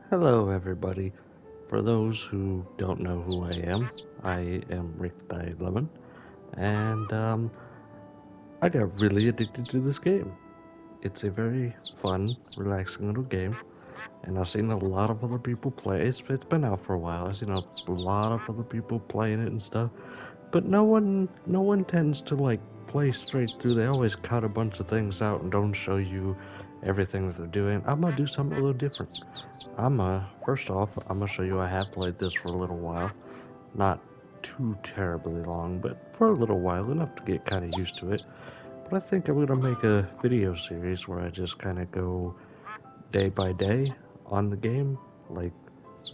Hello, everybody. For those who don't know who I am Rick Lemon, and I got really addicted to this game. It's a very fun, relaxing little game, and I've seen a lot of other people play. It's been out for a while. I've seen a lot of other people playing it and stuff, but no one tends to like play straight through. They always cut a bunch of things out and don't show you everything that they're doing. I'm gonna do something a little different. First off, I'm gonna show you I have played this for a little while. Not too terribly long, but for a little while, enough to get kind of used to it. But I think I'm gonna make a video series where I just kind of go day by day on the game. Like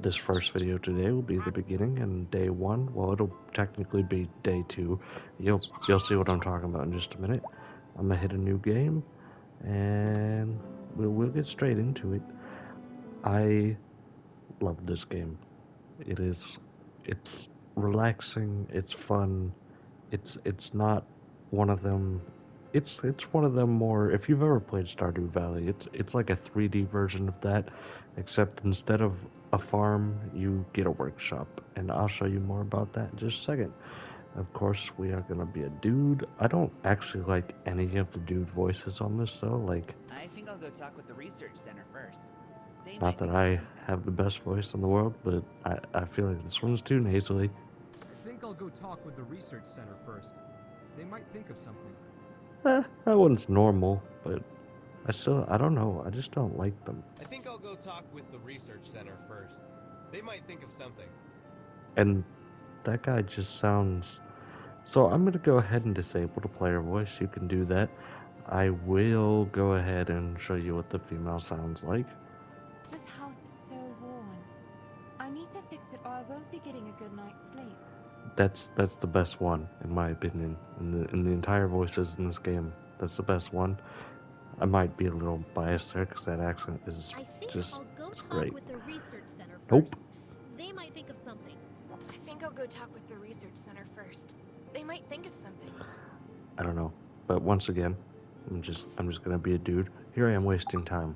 this first video today will be the beginning, and day one, well, it'll technically be day two. You'll see what I'm talking about in just a minute. I'm gonna hit a new game, and we'll get straight into it. I love this game. It is, it's relaxing. It's fun. It's not one of them. It's one of them more. If you've ever played Stardew Valley, it's like a 3D version of that, except instead of a farm, you get a workshop, and I'll show you more about that in just a second. Of course, we are gonna be a dude. I don't actually like any of the dude voices on this though. Like, I think I'll go talk with the research center first. They not might that think of I something. have the best voice in the world, but I feel like this one's too nasally. I think I'll go talk with the research center first. They might think of something. That one's normal, but I don't know. I just don't like them. I think I'll go talk with the research center first. They might think of something. And that guy just sounds. So I'm gonna go ahead and disable the player voice. You can do that. I will go ahead and show you what the female sounds like. This house is so worn. I need to fix it or I won't be getting a good night's sleep. That's the best one in my opinion. In the entire voices in this game, that's the best one. I might be a little biased there because that accent is I think just I'll go it's talk great. with the research center Nope. first. They might think of something. I think I'll go talk with the research center first. They might think of something. I don't know. But once again, I'm just gonna be a dude. Here I am wasting time.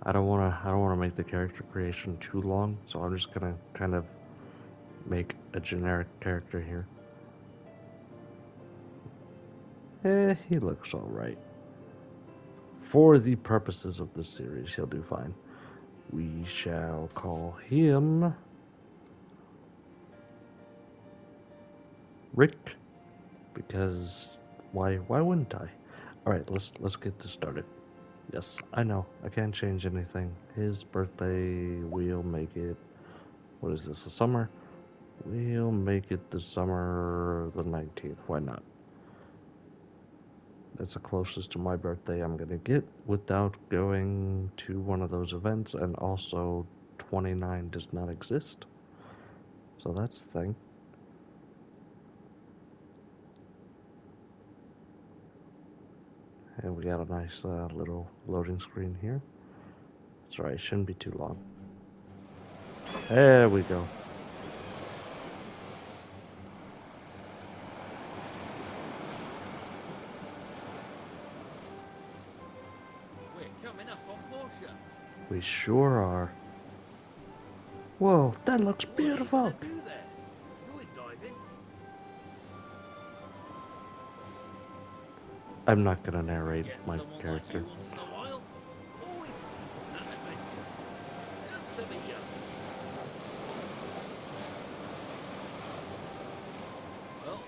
I don't wanna make the character creation too long, so I'm just gonna kind of make a generic character here. He looks alright. For the purposes of this series, he'll do fine. We shall call him Rick, because why wouldn't I? Alright, let's get this started. Yes, I know, I can't change anything. His birthday, we'll make it, what is this, the summer? We'll make it the summer the 19th, why not? That's the closest to my birthday I'm gonna get without going to one of those events, and also 29 does not exist. So that's the thing. And we got a nice little loading screen here. Sorry, it shouldn't be too long. There we go. We're coming up on Portia. We sure are. Whoa, that looks What are you beautiful. gonna do there? Ruin diving? I'm not gonna narrate Get my someone like character. you once in a while. Always seeking that adventure. Good to meet you. Well,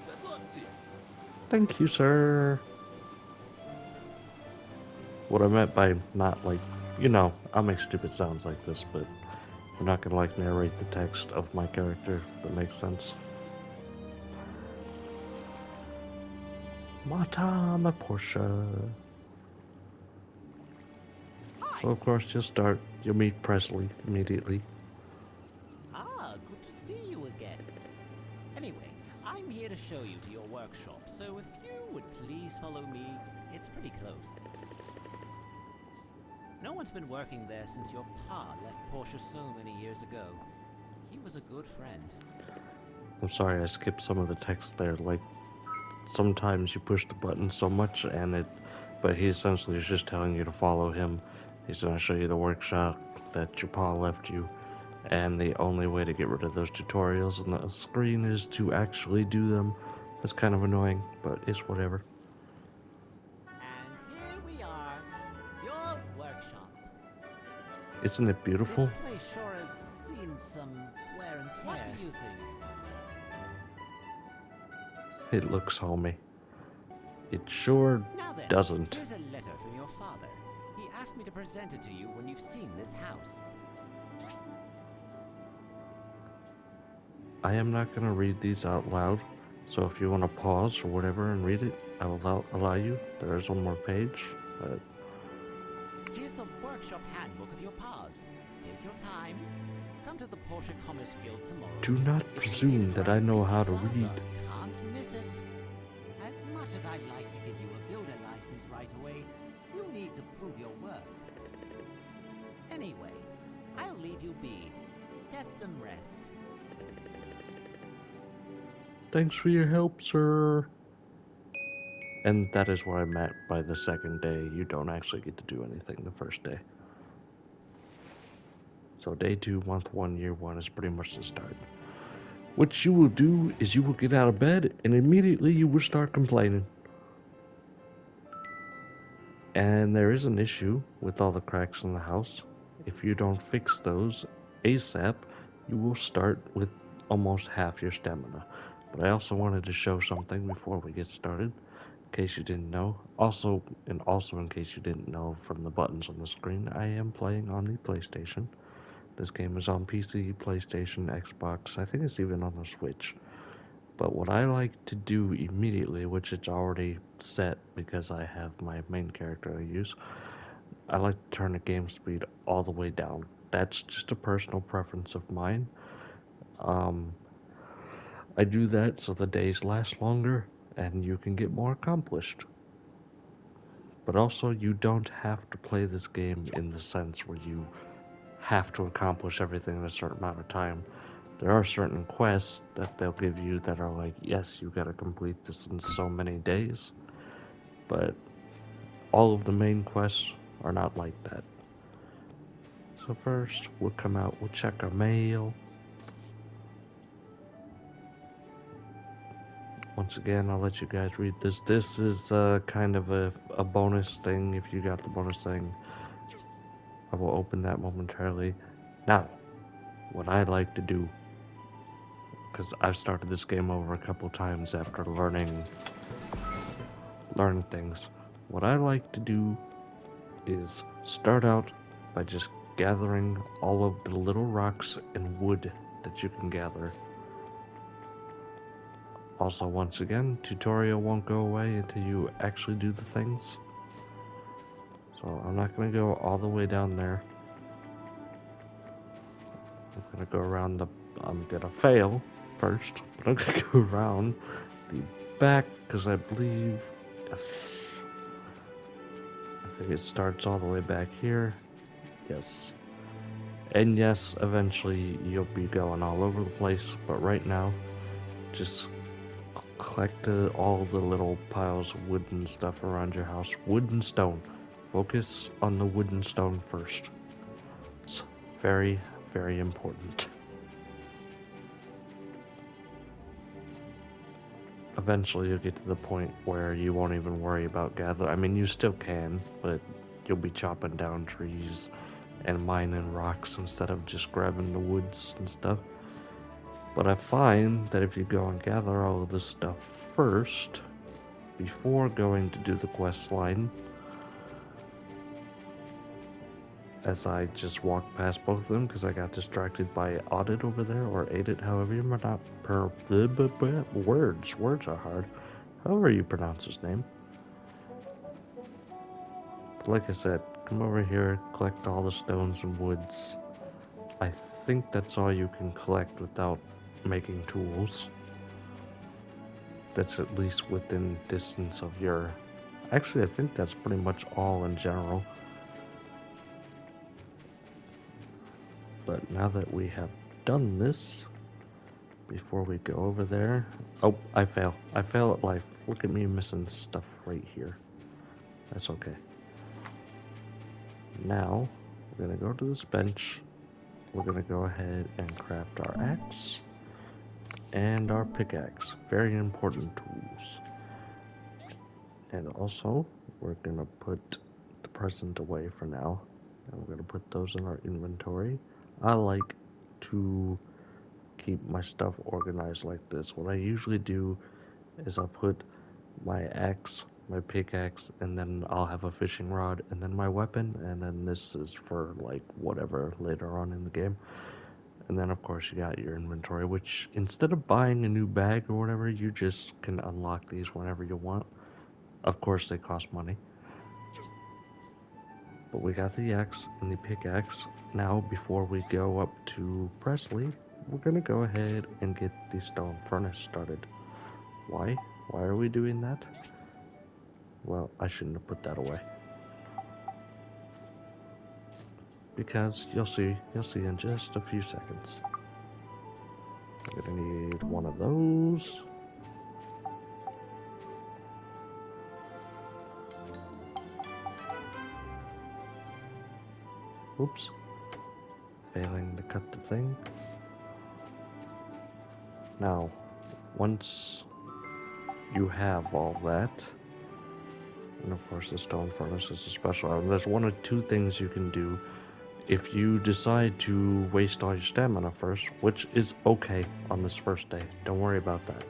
good luck to you. Thank you, sir. What I meant by not like, I'll make stupid sounds like this, but I'm not gonna like narrate the text of my character. If that makes sense. Mata, my Portia. So of course you'll meet Presley immediately. Ah, good to see you again. Anyway, I'm here to show you to your workshop, so if you would please follow me, it's pretty close. No one's been working there since your pa left Portia so many years ago. He was a good friend. I'm sorry I skipped some of the text there. Like sometimes you push the button so much but he essentially is just telling you to follow him, He's going to show you the workshop that your pa left you, and the only way to get rid of those tutorials on the screen is to actually do them. It's kind of annoying, but it's whatever. And here we are, your workshop. Isn't it beautiful? This place sure has seen some wear and tear. What do you think? It looks homey. It sure Now then, doesn't. here's a letter from your father. He asked me to present it to you when you've seen this house. I am not going to read these out loud, so if you want to pause or whatever and read it, I will allow you. There is one more page, but Here's the workshop handbook of your pa's. Take your time. Come to the Portia Commerce Guild tomorrow. do not It's presume located that right I in know Beach how to Plaza. read. Can't miss it. As much as I'd like to give you a builder license right away, you need to prove your worth. Anyway, I'll leave you be. Get some rest. Thanks for your help, sir. And that is where I'm at by the second day. You don't actually get to do anything the first day. So day 2, month 1, year 1 is pretty much the start. What you will do is you will get out of bed and immediately you will start complaining. And there is an issue with all the cracks in the house. If you don't fix those ASAP, you will start with almost half your stamina. But I also wanted to show something before we get started, in case you didn't know. Also in case you didn't know from the buttons on the screen, I am playing on the PlayStation. This game is on PC, PlayStation, Xbox, I think it's even on the Switch. But what I like to do immediately, which it's already set because I have my main character I use, I like to turn the game speed all the way down. That's just a personal preference of mine. Um, I do that so the days last longer and you can get more accomplished. But also, you don't have to play this game in the sense where you have to accomplish everything in a certain amount of time. There are certain quests that they'll give you that are like, yes, you gotta complete this in so many days, but all of the main quests are not like that. So first, we'll come out, we'll check our mail. Once again, I'll let you guys read this. This is kind of a bonus thing. If you got the bonus thing, I will open that momentarily. Now, what I like to do, because I've started this game over a couple times after learning things. What I like to do is start out by just gathering all of the little rocks and wood that you can gather. Also, once again, tutorial won't go away until you actually do the things. So I'm not going to go all the way down there. I'm going to go around I'm going to fail first, but I'm going to go around the back because I believe, yes, I think it starts all the way back here. Yes. And yes, eventually you'll be going all over the place, but right now, just collect all the little piles of wood and stuff around your house. Wood and stone. Focus on the wood and stone first. It's very, very important. Eventually you'll get to the point where you won't even worry about gathering. I mean, you still can, but you'll be chopping down trees and mining rocks instead of just grabbing the woods and stuff. But I find that if you go and gather all of this stuff first, before going to do the quest line, as I just walked past both of them because I got distracted by Audit over there, or Aidit, however you not per words are hard. However you pronounce his name. But like I said, come over here, collect all the stones and woods. I think that's all you can collect without making tools. That's at least within distance of your... Actually, I think that's pretty much all in general. But now that we have done this, before we go over there... Oh, I fail. I fail at life. Look at me missing stuff right here. That's okay. Now, we're gonna go to this bench. We're gonna go ahead and craft our axe and our pickaxe. Very important tools. And also, we're gonna put the present away for now. And we're gonna put those in our inventory. I like to keep my stuff organized like this. What I usually do is I'll put my axe, my pickaxe, and then I'll have a fishing rod, and then my weapon, and then this is for like whatever later on in the game. And then of course you got your inventory, which instead of buying a new bag or whatever, you just can unlock these whenever you want. Of course they cost money. But we got the axe and the pickaxe. Now before we go up to Presley, we're gonna go ahead and get the stone furnace started. Why? Why are we doing that? Well, I shouldn't have put that away. Because you'll see in just a few seconds. We're gonna need one of those. Oops. Failing to cut the thing. Now, once you have all that, and of course the stone furnace is a special item, there's one or two things you can do. If you decide to waste all your stamina first, which is okay on this first day, don't worry about that.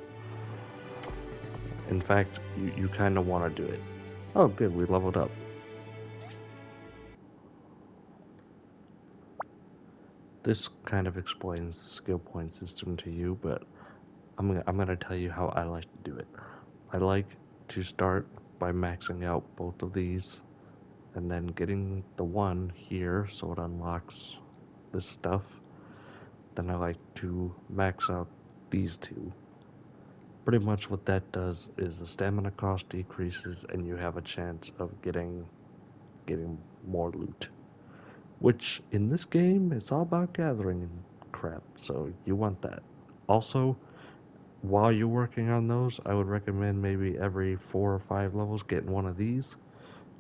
In fact, you kind of want to do it. Oh, good, we leveled up. This kind of explains the skill point system to you, but I'm gonna tell you how I like to do it. I like to start by maxing out both of these, and then getting the one here so it unlocks this stuff. Then I like to max out these two. Pretty much what that does is the stamina cost decreases and you have a chance of getting more loot. Which in this game it's all about gathering crap, so you want that. Also, while you're working on those, I would recommend maybe every 4 or 5 levels getting one of these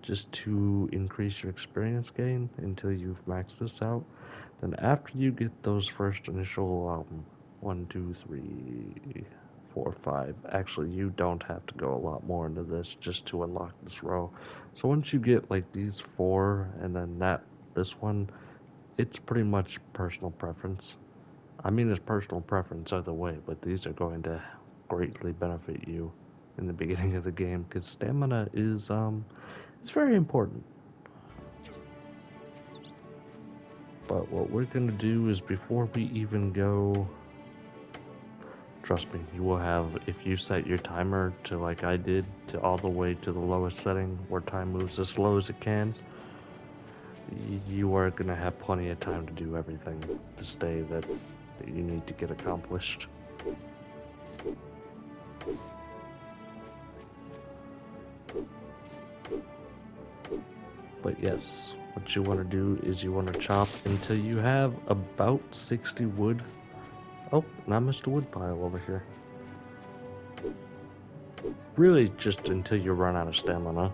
just to increase your experience gain until you've maxed this out. Then after you get those first initial 1, 2, 3, 4, 5. Actually, you don't have to go a lot more into this just to unlock this row. So once you get like these four and then this one, it's pretty much personal preference. I mean, it's personal preference either way, but these are going to greatly benefit you in the beginning of the game because stamina is it's very important. But what we're gonna do is before we even go, trust me, you will have, if you set your timer to like I did, to all the way to the lowest setting where time moves as slow as it can, you are gonna have plenty of time to do everything this day that you need to get accomplished. But yes, what you want to do is you want to chop until you have about 60 wood. Oh, and I missed a wood pile over here. Really just until you run out of stamina.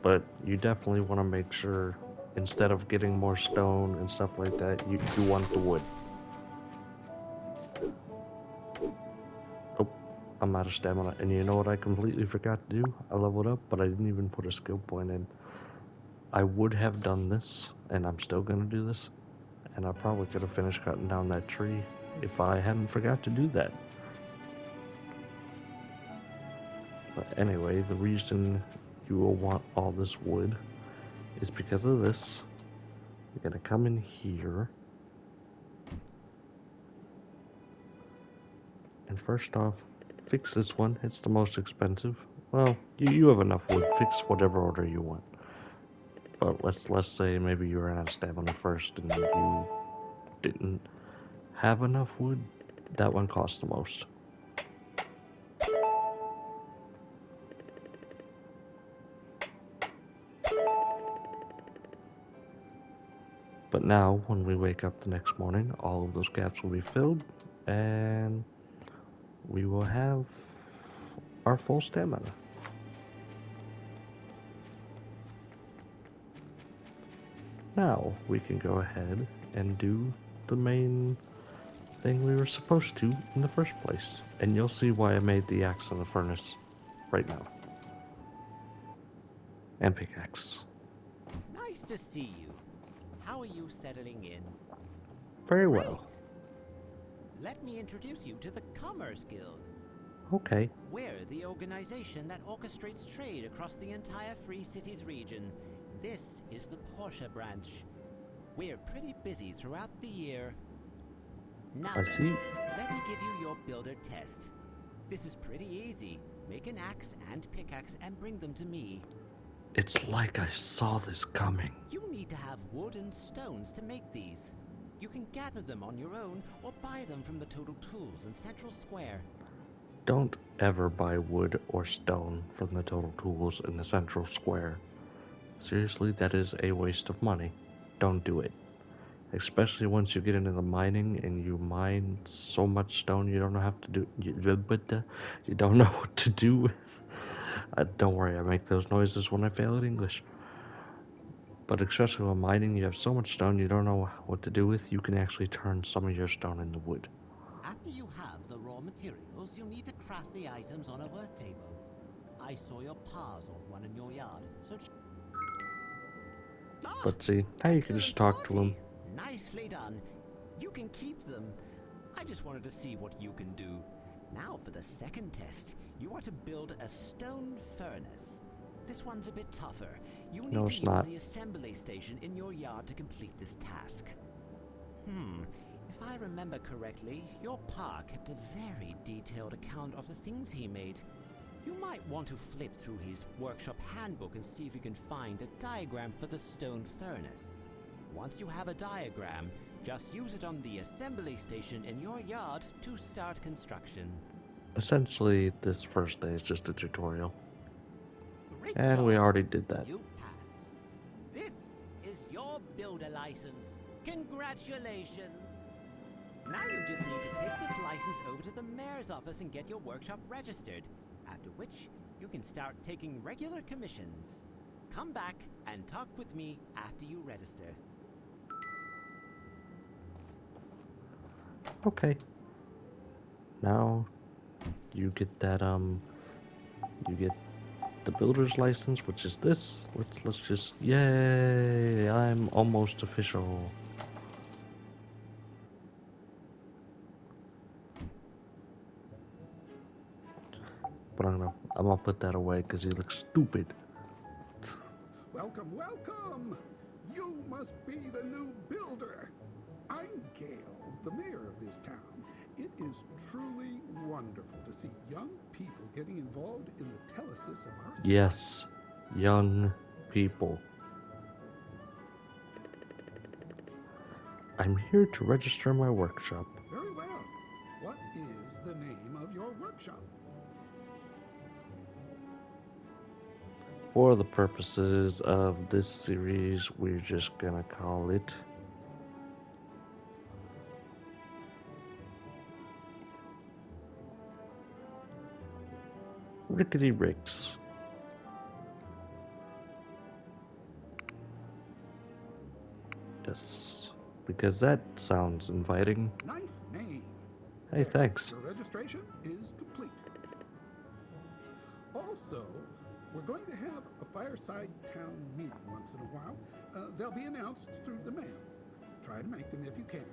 But you definitely want to make sure, instead of getting more stone and stuff like that, you want the wood. Oh, I'm out of stamina. And you know what I completely forgot to do? I leveled up, but I didn't even put a skill point in. I would have done this, and I'm still going to do this, and I probably could have finished cutting down that tree if I hadn't forgot to do that. But anyway, the reason you will want all this wood is because of this. You're going to come in here, and first off, fix this one. It's the most expensive. Well, you have enough wood. Fix whatever order you want. But let's say maybe you ran out of stamina first and you didn't have enough wood. That one costs the most. But now, when we wake up the next morning, all of those gaps will be filled, and we will have our full stamina. now we can go ahead and do the main thing we were supposed to in the first place. And you'll see why I made the axe in the furnace right now. And pickaxe. Nice to see you. How are you settling in? Very Great. well. Let me introduce you to the Commerce Guild. Okay. We're the organization that orchestrates trade across the entire Free Cities region. This is the Portia branch. We're pretty busy throughout the year. Now I then, see. let me give you your builder test. This is pretty easy. Make an axe and pickaxe and bring them to me. It's like I saw this coming. You need to have wood and stones to make these. You can gather them on your own or buy them from the Total Tools in Central Square. Don't ever buy wood or stone from the Total Tools in the Central Square. Seriously, that is a waste of money. Don't do it. Especially once you get into the mining and you mine so much stone you don't know how to do. You don't know what to do with. Don't worry, I make those noises when I fail at English. But especially when mining, you have so much stone you don't know what to do with. You can actually turn some of your stone into wood. After you have the raw materials, you'll need to craft the items on a work table. I saw your pa's on one in your yard, so... But see, now you can just talk to him. Nicely done. You can keep them. I just wanted to see what you can do. Now for the second test, you are to build a stone furnace. This one's a bit tougher. You need to use the assembly station in your yard to complete this task. If I remember correctly, your pa kept a very detailed account of the things he made. You might want to flip through his workshop handbook and see if you can find a diagram for the stone furnace. Once you have a diagram, just use it on the assembly station in your yard to start construction. Essentially, this first day is just a tutorial. Great And job. we already did that. You pass. This is your builder license. Congratulations! Now you just need to take this license over to the mayor's office and get your workshop registered, after which you can start taking regular commissions. Come back and talk with me after you register. Okay. Now you get that you get the builder's license, which is this. Let's just yay! I'm almost official. But I'm gonna put that away because he looks stupid. Welcome, welcome! You must be the new builder. I'm Gale, the mayor of this town. It is truly wonderful to see young people getting involved in the telesis of our society. Yes, young people. I'm here to register my workshop. Very well. What is the name of your workshop? For the purposes of this series, we're just gonna call it Rickety Ricks. Yes, because that sounds inviting. Nice name. Hey, There, thanks. Your registration is complete. Also, we're going to have a Fireside town meeting once in a while. They'll be announced through the mail. Try to make them if you can.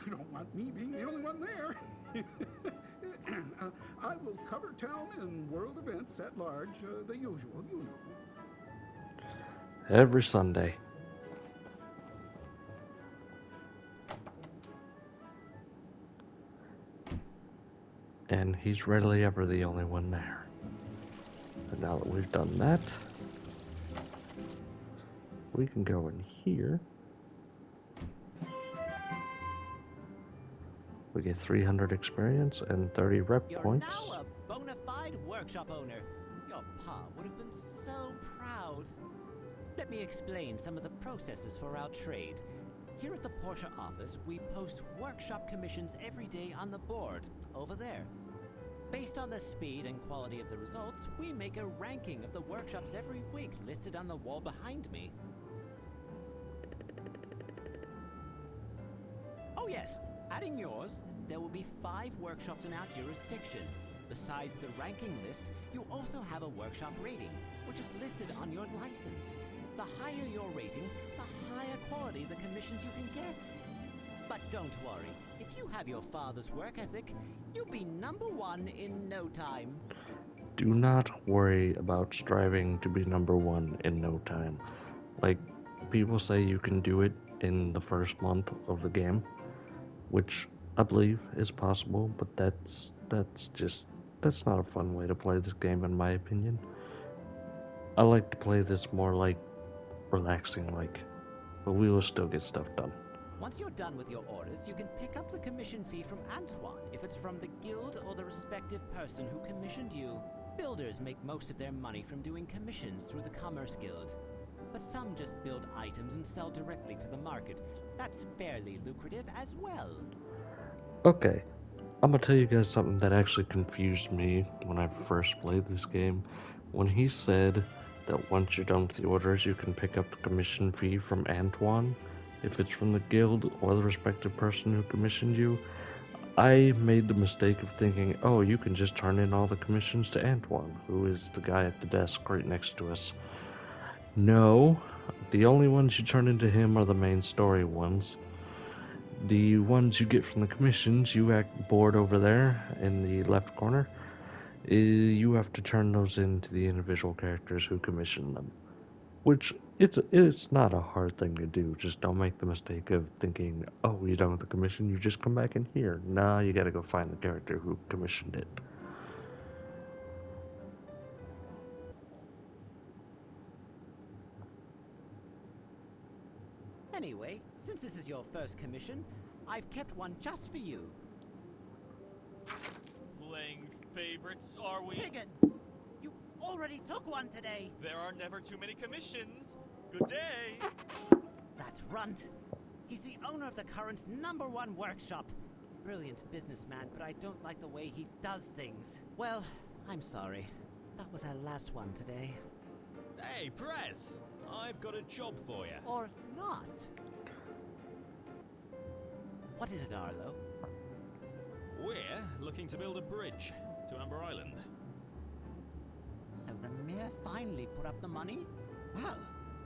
You don't want me being the only one there. I will cover town and world events at large, the usual, you know. Every Sunday. And he's rarely ever the only one there. And now that we've done that, we can go in here. We get 300 experience and 30 rep You're points. now a bona fide workshop owner. Your pa would have been so proud. Let me explain some of the processes for our trade. Here at the Portia office, we post workshop commissions every day on the board, over there. Based on the speed and quality of the results, we make a ranking of the workshops every week listed on the wall behind me. Oh yes, adding yours, there will be 5 workshops in our jurisdiction. Besides the ranking list, you also have a workshop rating, which is listed on your license. The higher your rating, the higher quality the commissions you can get. But don't worry, if you have your father's work ethic, you'll be #1 in no time. Do not worry about striving to be #1 in no time. Like, people say you can do it in the first month of the game, which I believe is possible, but that's not a fun way to play this game in my opinion. I like to play this more like relaxing like, but we will still get stuff done. Once you're done with your orders, you can pick up the commission fee from Antoine if it's from the guild or the respective person who commissioned you. Builders make most of their money from doing commissions through the Commerce Guild. But some just build items and sell directly to the market. That's fairly lucrative as well. Okay, I'm gonna tell you guys something that actually confused me when I first played this game. When he said that once you're done with the orders, you can pick up the commission fee from Antoine, if it's from the guild or the respective person who commissioned you, I made the mistake of thinking, oh, you can just turn in all the commissions to Antoine, who is the guy at the desk right next to us. No, the only ones you turn into him are the main story ones. The ones you get from the commissions, you act bored over there in the left corner. You have to turn those into the individual characters who commission them. Which, it's not a hard thing to do. Just don't make the mistake of thinking, oh, you're done with the commission, you just come back in here. Nah, you gotta go find the character who commissioned it. Anyway, since this is your first commission, I've kept one just for you. Playing favorites, are we? Higgins! You already took one today! There are never too many commissions. Good day! That's Runt. He's the owner of the current #1 workshop. Brilliant businessman, but I don't like the way he does things. Well, I'm sorry. That was our last one today. Hey, Press! I've got a job for you. Or not. What is it, Arlo? We're looking to build a bridge to Amber Island. So the mayor finally put up the money? Well,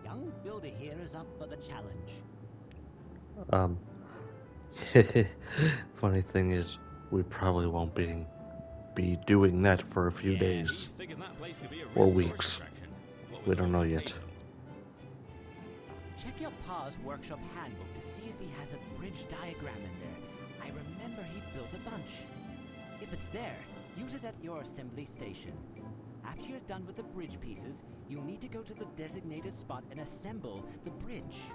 young builder here is up for the challenge. Funny thing is, we probably won't be doing that for a few days. He figured that place could be a or real weeks. tourist attraction. What We with don't know Haunted yet. Cave. Check your pa's workshop handbook to see if he has a bridge diagram in there. I remember he built a bunch. If it's there, use it at your assembly station. After you're done with the bridge pieces, you'll need to go to the designated spot and assemble the bridge.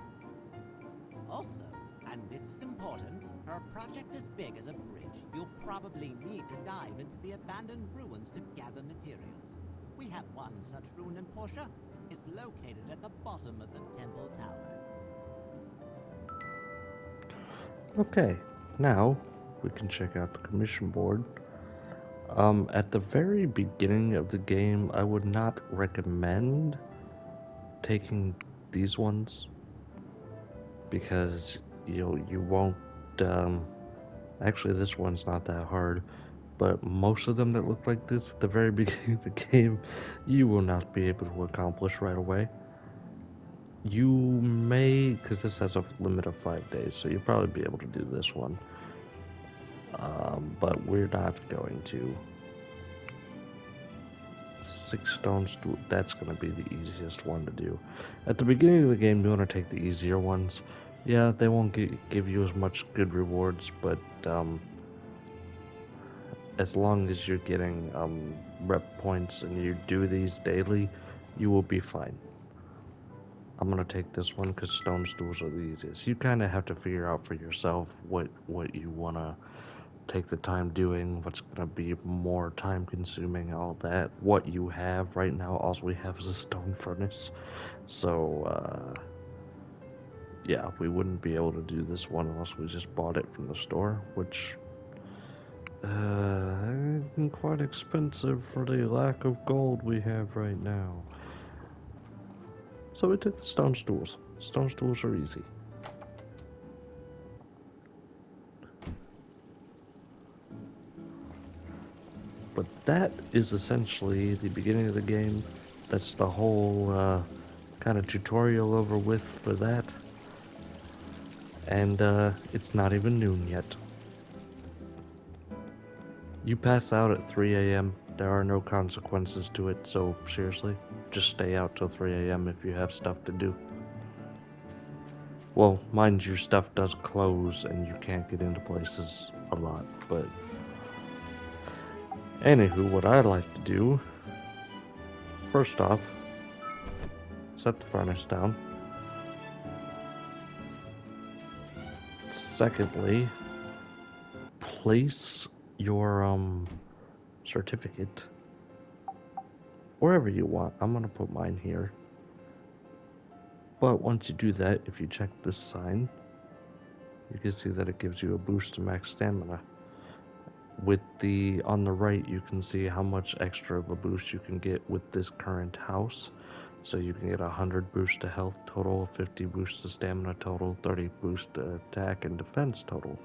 Also, and this is important, for a project as big as a bridge, you'll probably need to dive into the abandoned ruins to gather materials. We have one such ruin in Portia. It's located at the bottom of the temple tower. Okay, now we can check out the commission board. At the very beginning of the game, I would not recommend taking these ones because you won't. Actually, this one's not that hard, but most of them that look like this at the very beginning of the game, you will not be able to accomplish right away. You may, because this has a limit of 5 days, so you'll probably be able to do this one. But we're not going to. 6 stones, that's going to be the easiest one to do. At the beginning of the game, you want to take the easier ones. Yeah, they won't give you as much good rewards, but as long as you're getting rep points and you do these daily, you will be fine. I'm gonna take this one because stone stools are the easiest. You kind of have to figure out for yourself what you wanna take the time doing, what's gonna be more time consuming, all that. What you have right now, all we have is a stone furnace, so yeah, we wouldn't be able to do this one unless we just bought it from the store, which quite expensive for the lack of gold we have right now. So we took the stone stools. Stone stools are easy. But that is essentially the beginning of the game. That's the whole kind of tutorial over with for that. And it's not even noon yet. You pass out at 3 a.m., there are no consequences to it, so seriously, just stay out till 3 a.m. if you have stuff to do. Well, mind you, stuff does close and you can't get into places a lot, but anywho, what I like to do, first off, set the furnace down. Secondly, place your certificate wherever you want. I'm gonna put mine here. But once you do that, if you check this sign, you can see that it gives you a boost to max stamina. With the on the right, you can see how much extra of a boost you can get with this current house. So you can get 100 boost to health total, 50 boost to stamina total, 30 boost to attack and defense total.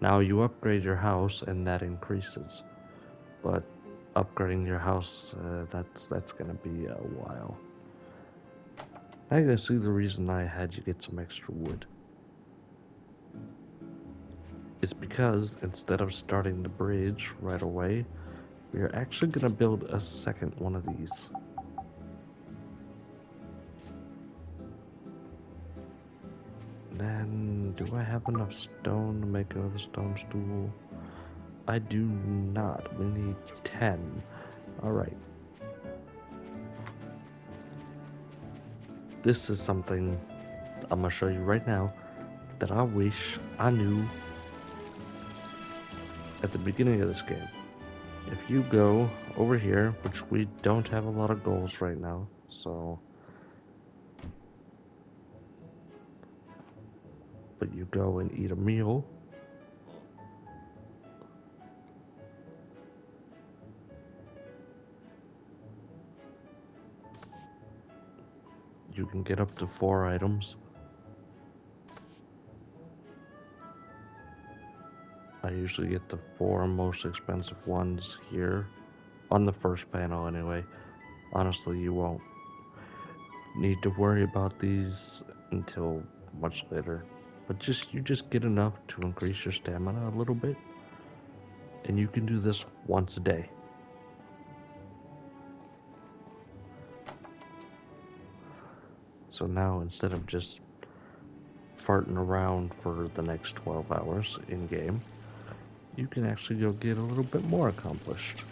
Now you upgrade your house and that increases. But upgrading your house, that's gonna be a while. I can see the reason I had you get some extra wood. It's because instead of starting the bridge right away, we are actually gonna build a second one of these. Then, do I have enough stone to make another stone stool? I do not. We need 10. Alright. This is something I'm gonna show you right now that I wish I knew at the beginning of this game. If you go over here, which we don't have a lot of goals right now, so... But you go and eat a meal. You can get up to 4 items. I usually get the 4 most expensive ones here. On the first panel anyway. Honestly, you won't need to worry about these until much later. But you just get enough to increase your stamina a little bit. And you can do this once a day. So now instead of just farting around for the next 12 hours in game, you can actually go get a little bit more accomplished.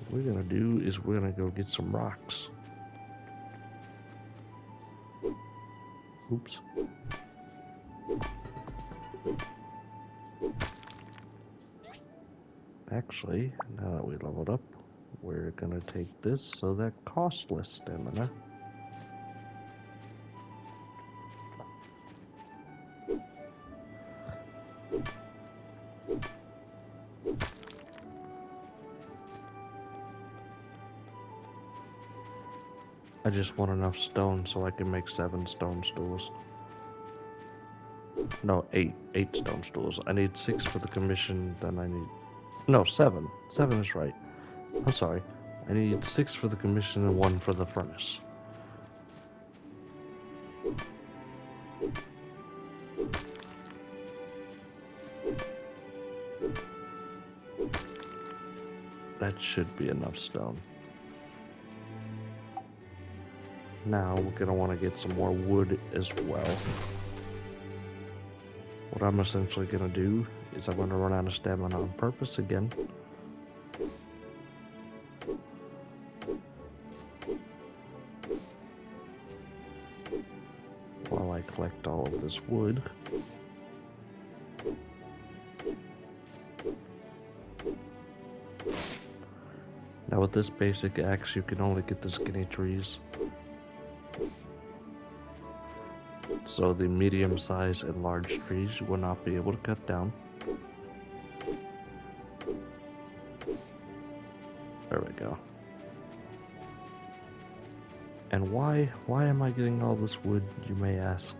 What we're gonna do is we're gonna go get some rocks. Oops. Actually, now that we leveled up, we're gonna take this so that costs less stamina. I just want enough stone so I can make 7 stone stools. No, 8 stone stools. I need 6 for the commission, then I need... No, 7. 7 is right. I'm sorry. I need 6 for the commission and 1 for the furnace. That should be enough stone. Now we're gonna want to get some more wood as well. What I'm essentially gonna do is I'm gonna run out of stamina on purpose again. While I collect all of this wood. Now with this basic axe you can only get the skinny trees. So the medium size and large trees you will not be able to cut down. There we go. And why am I getting all this wood, you may ask?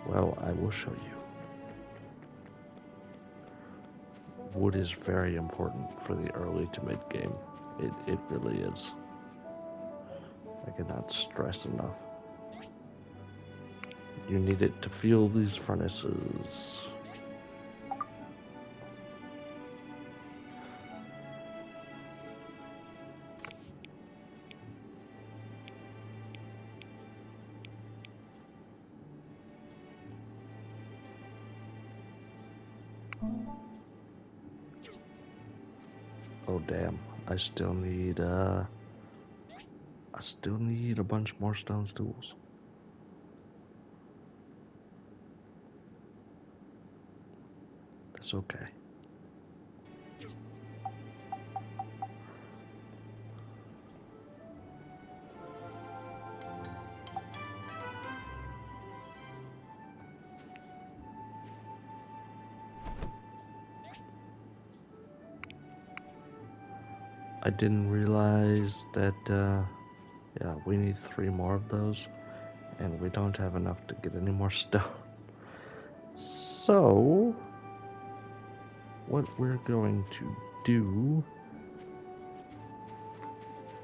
Well, I will show you. wood is very important for the early to mid game. It really is. I cannot stress enough. You need it to fuel these furnaces. Oh damn, I still need a bunch more stone stools. That's okay. I didn't realize that, yeah, we need 3 more of those, and we don't have enough to get any more stone. So, what we're going to do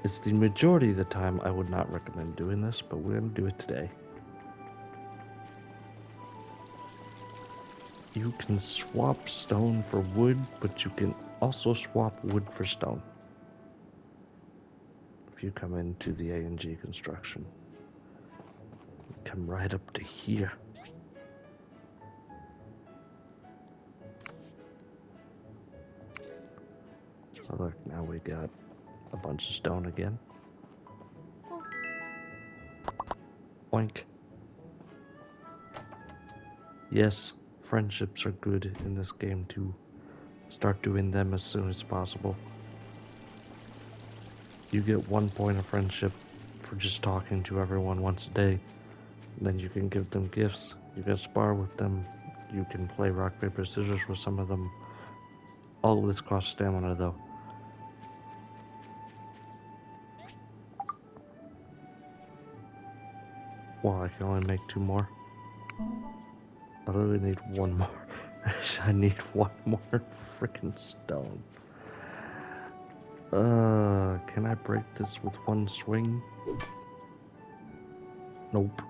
is the majority of the time I would not recommend doing this, but we're going to do it today. You can swap stone for wood, but you can also swap wood for stone. If you come into the A&G construction, come right up to here. Oh, look, now we got a bunch of stone again. Oink. Yes, friendships are good in this game too. Start doing them as soon as possible. You get 1 point of friendship for just talking to everyone once a day. Then you can give them gifts. You can spar with them. You can play rock, paper, scissors with some of them. All of this costs stamina though. Well, I can only make 2 more. I literally need 1 more. I need 1 more freaking stone. Can I break this with 1 swing? Nope.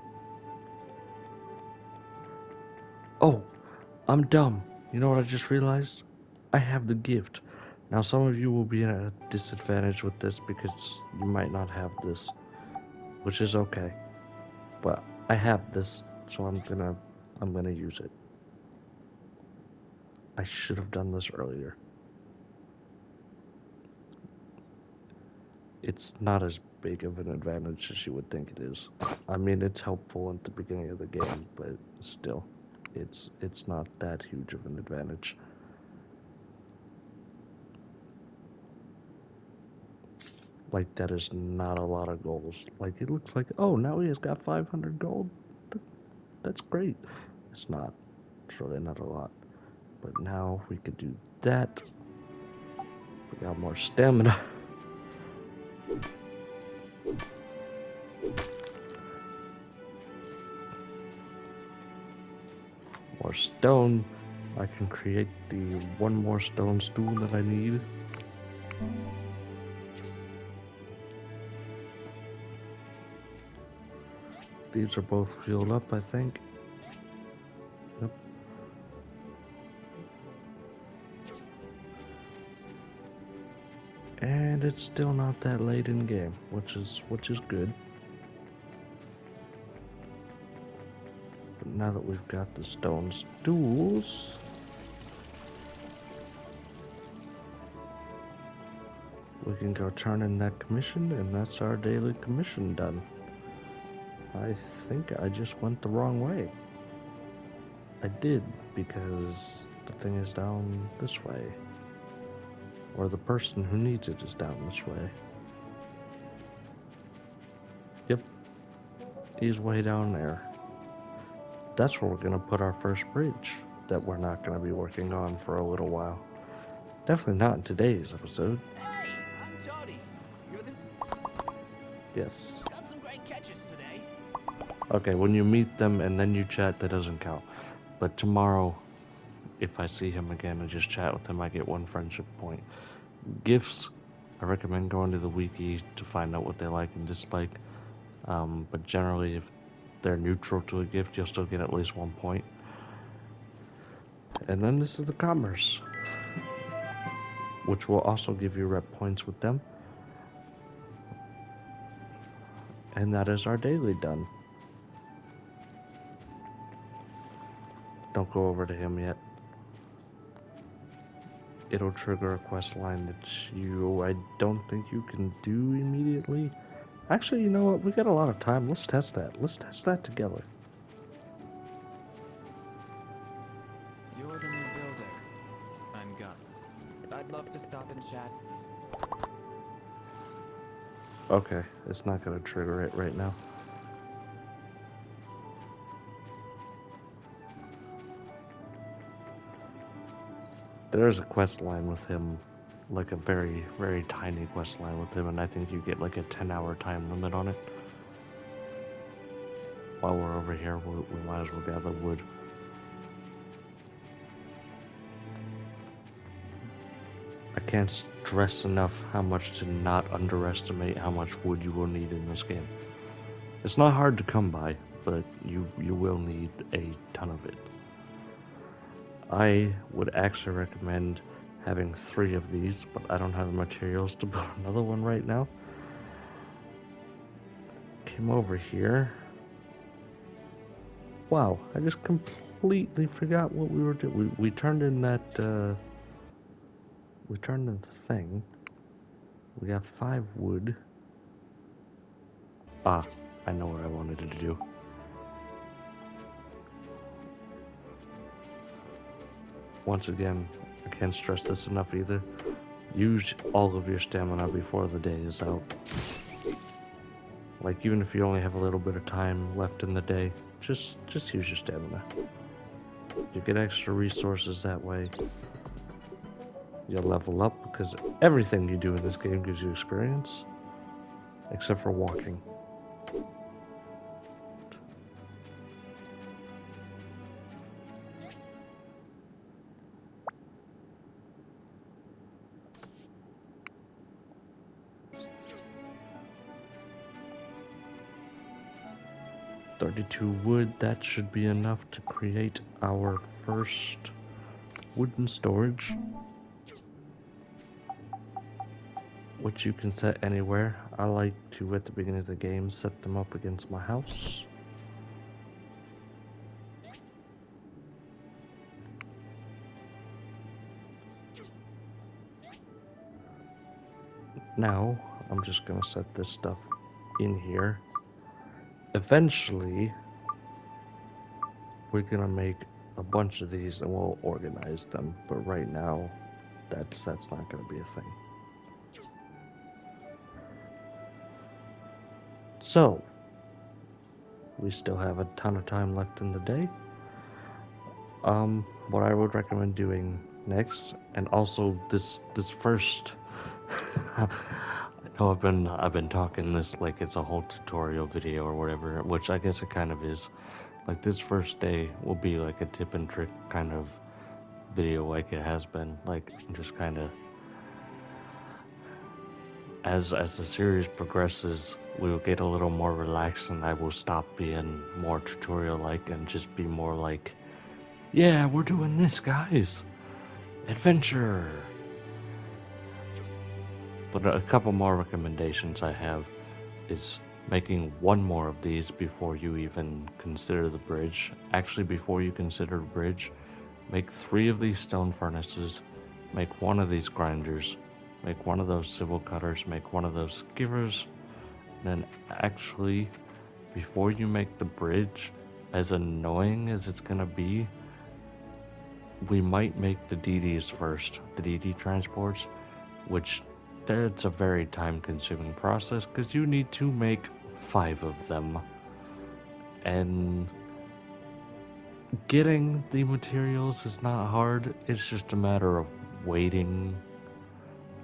Oh, I'm dumb. You know what I just realized? I have the gift. Now some of you will be at a disadvantage with this because you might not have this, which is okay. But I have this, so I'm gonna use it. I should have done this earlier. It's not as big of an advantage as you would think it is. I mean, it's helpful at the beginning of the game, but still, it's not that huge of an advantage. Like, that is not a lot of goals. Like, it looks like, oh, now he has got 500 gold. That's great. It's not. It's really not a lot. But now we could do that. We got more stamina. More stone. I can create the 1 more stone stool that I need. These are both filled up, I think. Yep. And it's still not that late in game, which is good. But now that we've got the stone stools, we can go turn in that commission, and that's our daily commission done. I think I just went the wrong way. I did, because the thing is down this way. Or the person who needs it is down this way. Yep. He's way down there. That's where we're going to put our first bridge that we're not going to be working on for a little while. Definitely not in today's episode. Hey, I'm Toddy. You're the... Yes. Got some great catches today. Okay, when you meet them and then you chat, that doesn't count. But tomorrow, if I see him again and just chat with him, I get 1 friendship point. Gifts, I recommend going to the wiki to find out what they like and dislike. But generally, if they're neutral to a gift, you'll still get at least 1 point. And then this is the commerce, which will also give you rep points with them. And that is our daily done. Don't go over to him yet. It'll trigger a quest line that I don't think you can do immediately. Actually, you know what? We got a lot of time. Let's test that. Let's test that together. You're the new builder. I'm Gus. I'd love to stop and chat. Okay, it's not gonna trigger it right now. There's a quest line with him, like a very, very tiny quest line with him, and I think you get like a 10-hour time limit on it. While we're over here, we might as well gather wood. I can't stress enough how much to not underestimate how much wood you will need in this game. It's not hard to come by, but you will need a ton of it. I would actually recommend having 3 of these, but I don't have the materials to build another one right now. Came over here. Wow, I just completely forgot what we were doing. We turned in that, we turned in the thing. We got 5 wood. Ah, I know what I wanted to do. Once again, I can't stress this enough either. Use all of your stamina before the day is out. Like, even if you only have a little bit of time left in the day, just use your stamina. You get extra resources that way. You'll level up because everything you do in this game gives you experience, except for walking. .32 wood, that should be enough to create our first wooden storage, which you can set anywhere. I like to, at the beginning of the game, set them up against my house. Now, I'm just gonna set this stuff in here. Eventually, we're gonna make a bunch of these and we'll organize them, but right now, that's not gonna be a thing. So, we still have a ton of time left in the day. What I would recommend doing next, and also this first, I know I've been talking this like it's a whole tutorial video or whatever, which I guess it kind of is. Like, this first day will be like a tip and trick kind of video, like it has been. Like, just kind of as the series progresses, we will get a little more relaxed, and I will stop being more tutorial-like and just be more like, yeah, we're doing this, guys. Adventure. But a couple more recommendations I have is making 1 more of these before you even consider the bridge. Actually, before you consider the bridge, make 3 of these stone furnaces, make 1 of these grinders, make 1 of those civil cutters, make 1 of those skivers. Then actually, before you make the bridge, as annoying as it's gonna be, we might make the DDs first, the DD transports, which it's a very time-consuming process because you need to make 5 of them. And getting the materials is not hard, it's just a matter of waiting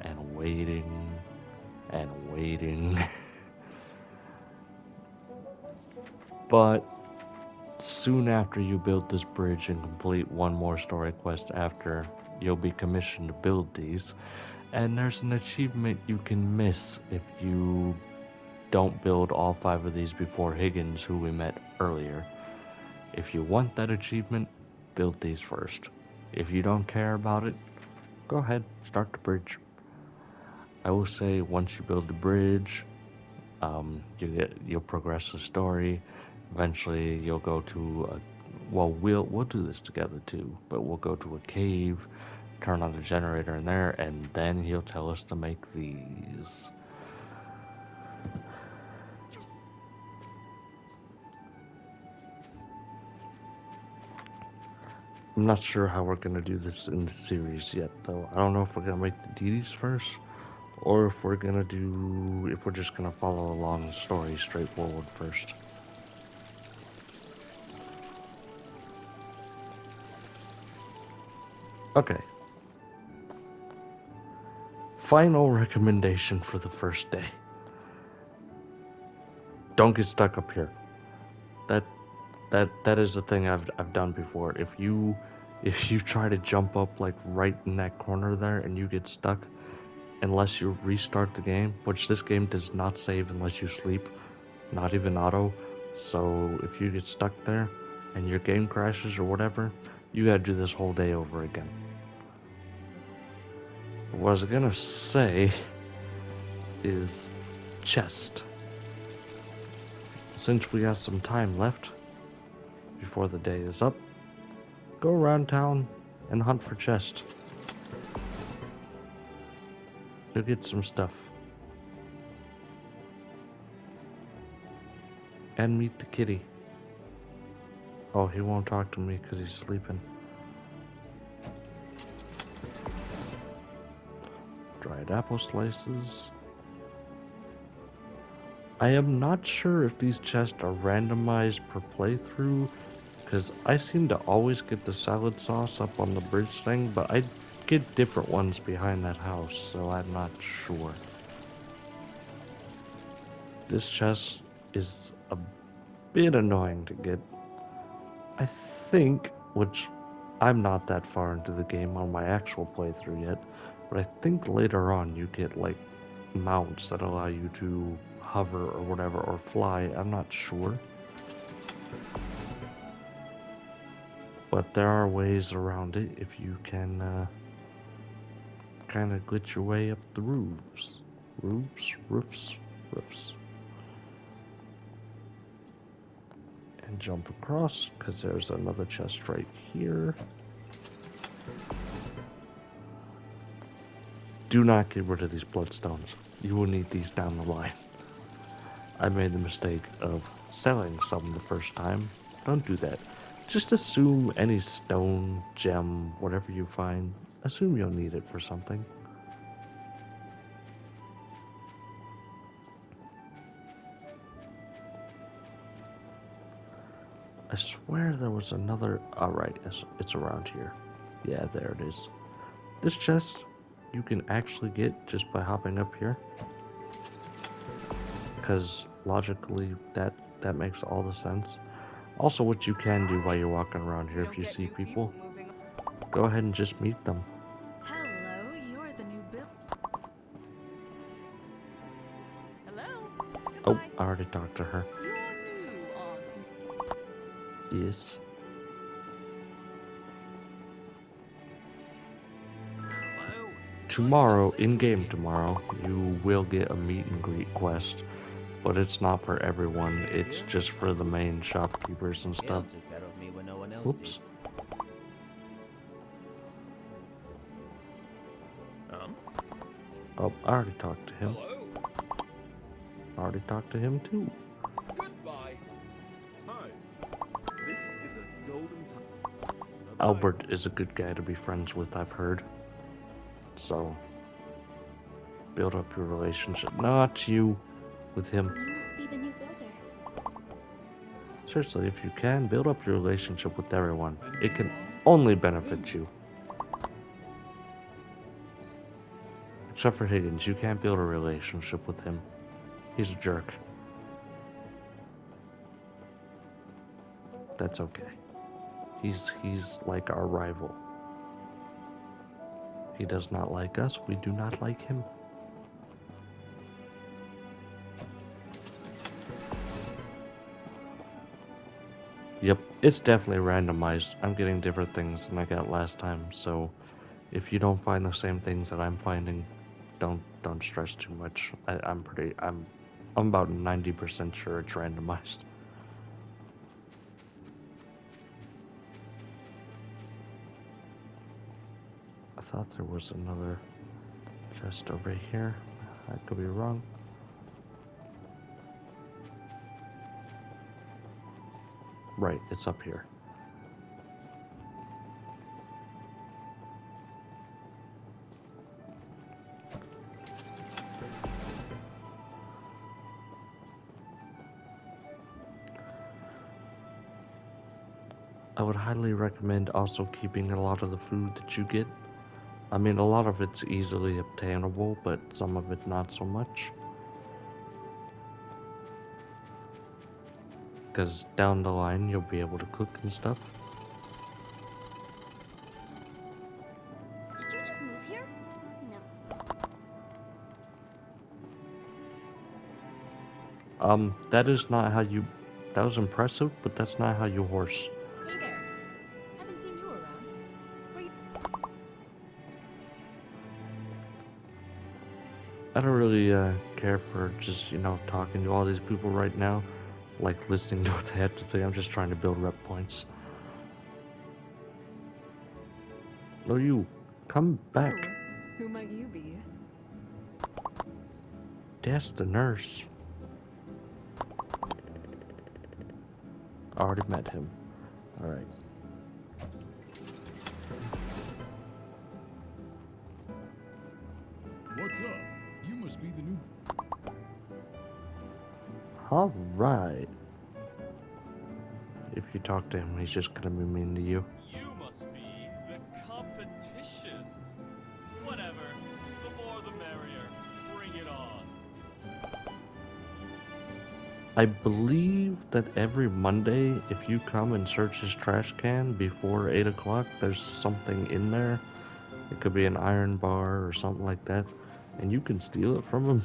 and waiting and waiting. But soon after you build this bridge and complete one more story quest after, you'll be commissioned to build these. And there's an achievement you can miss if you don't build all 5 of these before Higgins, who we met earlier. If you want that achievement, build these first. If you don't care about it, go ahead, start the bridge. I will say once you build the bridge, you'll progress the story. Eventually, you'll go to a, well, we'll do this together too, but we'll go to a cave, turn on the generator in there, and then he'll tell us to make these. I'm not sure how we're gonna do this in the series yet, though. I don't know if we're gonna make the DDs first, or if we're just gonna follow along the story straightforward first. Okay. Final recommendation for the first day. Don't get stuck up here. That is the thing I've done before. If you try to jump up like right in that corner there and you get stuck, unless you restart the game, which this game does not save unless you sleep, not even auto. So if you get stuck there and your game crashes or whatever, you gotta do this whole day over again. What I was gonna say is chest. Since we got some time left before the day is up, go around town and hunt for chest. You'll get some stuff. And meet the kitty. Oh, he won't talk to me because he's sleeping. Dried apple slices. I am not sure if these chests are randomized per playthrough, because I seem to always get the salad sauce up on the bridge thing, but I get different ones behind that house, so I'm not sure. This chest is a bit annoying to get. I think, which I'm not that far into the game on my actual playthrough yet, but I think later on you get like mounts that allow you to hover or whatever, or fly. I'm not sure. But there are ways around it if you can kind of glitch your way up the roofs. Roofs. And jump across, because there's another chest right here. Do not get rid of these bloodstones. You will need these down the line. I made the mistake of selling some the first time. Don't do that. Just assume any stone, gem, whatever you find, assume you'll need it for something. I swear there was another... Alright, it's around here. Yeah, there it is. This chest you can actually get just by hopping up here. Because logically that makes all the sense. Also, what you can do while you're walking around here, if you see people, go ahead and just meet them. Hello, you're the new Bill. Hello. Oh, I already talked to her. You're new, aren't you? Yes. Hello. Tomorrow, in-game tomorrow, you will get a meet and greet quest. But it's not for everyone, it's just for the main shopkeepers and stuff. took care of me when no one else Whoops. Oh, I already talked to him. Hello. I already talked to him too. Goodbye. Hi. This is a golden time. Albert is a good guy to be friends with, I've heard. So, build up your relationship. Not you, with him. You must be the new builder. Seriously, if you can, build up your relationship with everyone. It can only benefit you. Except for Higgins, you can't build a relationship with him. He's a jerk. that's okay. He's like our rival. He does not like us, we do not like him. Yep, it's definitely randomized. I'm getting different things than I got last time, so if you don't find the same things that I'm finding, don't stress too much. I'm about 90% sure it's randomized. I thought there was another chest over here. I could be wrong. Right, it's up here. I would highly recommend also keeping a lot of the food that you get. I mean, a lot of it's easily obtainable, but some of it not so much. Because down the line, you'll be able to cook and stuff. Did you just move here? No. That is not how you... That was impressive, but that's not how you horse. Hey there. Haven't seen you around. Where you... I don't really care for just, talking to all these people right now. Like, listening to what they have to say. I'm just trying to build rep points. No, you. Come back. Oh, who might you be? That's the nurse. I already met him. Alright. What's up? You must be the new... Alright. If you talk to him, he's just gonna be mean to you. You must be the competition. Whatever. The more the merrier. Bring it on. I believe that every Monday, if you come and search his trash can before 8 o'clock, there's something in there. It could be an iron bar or something like that, and you can steal it from him.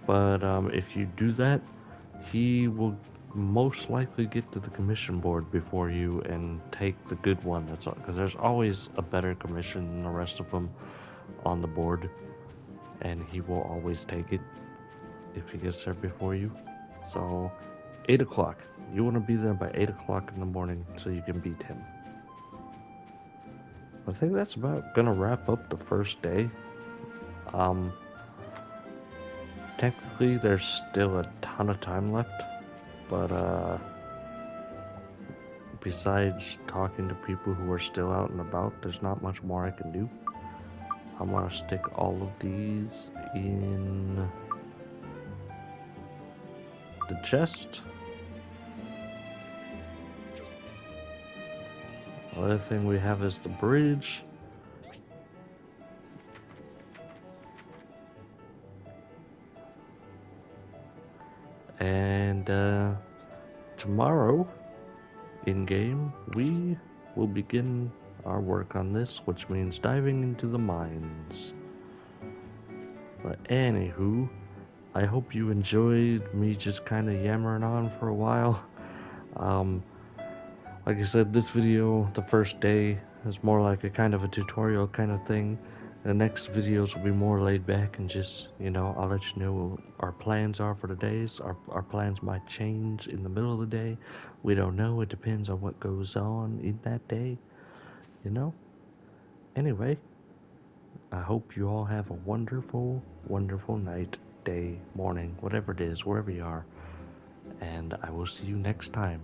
But if you do that, he will most likely get to the commission board before you and take the good one. That's all, because there's always a better commission than the rest of them on the board, and he will always take it if he gets there before you. So 8 o'clock, you want to be there by 8 o'clock in the morning so you can beat him. I think that's about gonna wrap up the first day. Technically there's still a ton of time left, but besides talking to people who are still out and about, there's not much more I can do. I'm gonna stick all of these in the chest. The other thing we have is the bridge. And tomorrow, in-game, we will begin our work on this, which means diving into the mines. But anywho, I hope you enjoyed me just kind of yammering on for a while. Like I said, this video, the first day, is more like a kind of a tutorial kind of thing. The next videos will be more laid back and just, I'll let you know what our plans are for the days. Our plans might change in the middle of the day. We don't know. It depends on what goes on in that day, Anyway, I hope you all have a wonderful, wonderful night, day, morning, whatever it is, wherever you are. And I will see you next time.